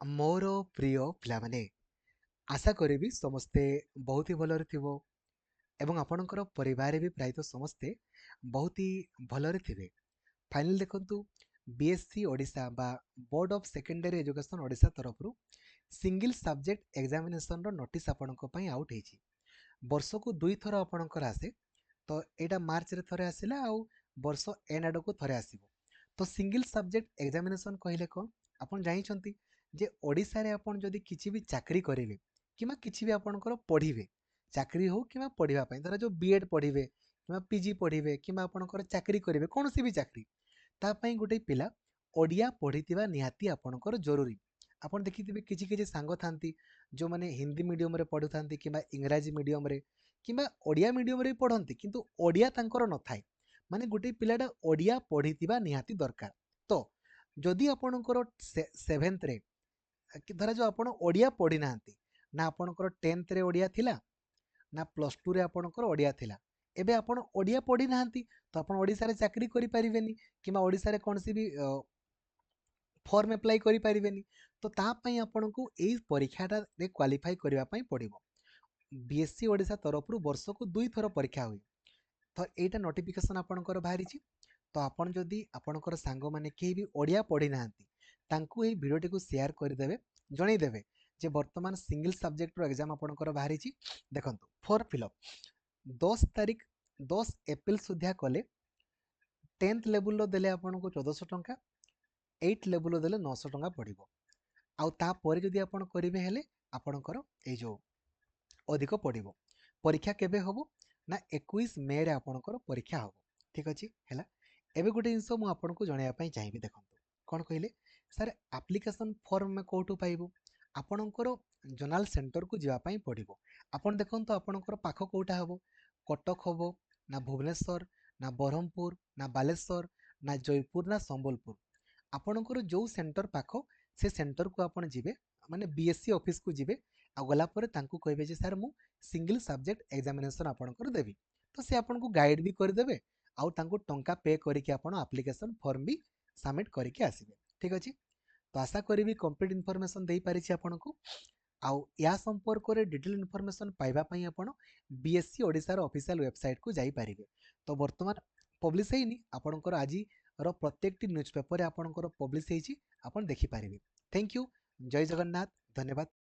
मोर प्रिय पिलामाने आशा करी समस्ते बहुत ही भलरे थिबो एवं आपणकर परिवार भी प्रायतः समस्ते बहुत ही भलरे थिबे। फाइनल देखंतु बीएससी ओडिशा बा board of secondary education Odisha तरफ सिंगल सब्जेक्ट एग्जामिनेशन रो नोटिस आपणक पई आउट हेछि। वर्ष को दुई थर आपणकर आसे तो एटा मार्च रे थरे आसिला आउ वर्ष एंड आडको थरे आसीबो। तो सिंगल सब्जेक्ट एग्जामिनेशन कहले कोन आपण जानि छंती जे ओडिसा रे आपण जदि किछि भी चाकरी करिवे किमा किछि भी आपणकर पढिबे चाकरी हो किमा पढिबा पई धर जो बीएड पढिबे किमा पीजी पढिबे किमा आपणकर चाकरी करिवे कोनोसी भी चाकरी ता पई गुटे पिला ओडिया पढितिबा निहाती आपणकर जरूरी। आपण देखिथिबे किछि किछि सांग थांती जो माने हिंदी मीडियम रे पढुथांती किमा इंग्रजी मीडियम रे किमा ओडिया मीडियम रे पढंती किंतु ओडिया तांकर न थाए माने गुटे पिलाटा ओडिया पढितिबा निहाती दरकार। तो जदि आपणकर सेवेन्थ रे धरा जो आपण ओडिया पढी नांती ना आपणकर 10th रे ओडिया थिला ना प्लस टू रे आपणकर ओडिया थिला एबे आपण ओडिया पढी नांती तो आपण ओडिसा रे चाकरी करि परिबेनी किमा ओडिसा रे कोनसी भी फॉर्म अप्लाई करि परिबेनी। तो ता पई आपणको एई परीक्षाटा रे क्वालिफाई करिवा पई पडिबो। बीएससी ओडिशा तरफ वर्ष को दुई थर परीक्षा हुई। तो एटा नोटिफिकेशन आपणकर बाहरी तो आपण जदि आपणकर सांग माने केही भी ओडिया पढी नांती तांकू एई वीडियोटी को शेयर करदेबे जणै देबे जे वर्तमान सिंगल सब्जेक्ट रो एग्जाम आपणकर बाहरी देखंतु फॉर फिलअप 10 तारीख 10 एप्रिल सुधा कले 10th लेवल रो देले आपणको 1400 टंका 8 लेवल रो देले 900 टंका पड़िबो। आउ ता परे जदि आपण करिवे हेले आपणकर ए जो अधिक पड़िबो। परीक्षा केबे होबो ना 21 मे रे आपणकर परीक्षा होबो। ठीक अछि हैला। एबे गुटे जिंस मु आपनको जणाया पई चाहिबी देखंतु कोन कहिले सर एप्लिकेशन फॉर्म में कोठु पाइबो आपणकर जोनाल सेंटर को जिवा पई पड़िबो। आपण देखंतु आपणकर पाखो कोठा होबो कटक होबो ना भुवनेश्वर ना बरहमपुर ना बालेश्वर ना जयपुर ना संबलपुर आपणकर जो सेंटर पाखो से सेंटर को आपण जिवे माने बीएससी ऑफिस को जिवे आ गला परे तांकू कहबे जे सर मु सिंगल सब्जेक्ट एग्जामिनेशन आपणकर देबी तो से आपनको गाइड भी कर देबे आउ तांकू टंका पे करिके आपण एप्लिकेशन फॉर्म भी सबमिट करिके आसीबे। ठीक अछि। तो आशा करी कंप्लीट इनफॉरमेशन दे पारिछि आपनको आउ या संपर्क रे डिटेल इनफॉरमेशन पाइबा पई आपण बीएससी ओडिसा रो ऑफिशियल वेबसाइट को जाई पारिबे। तो वर्तमान पब्लिश हेनी आपणकर आज रो प्रत्येक टी न्यूज़पेपर रे आपणकर पब्लिश हेछि आपण देखि पारिबे। Thank you. जय जगन्नाथ। धन्यवाद।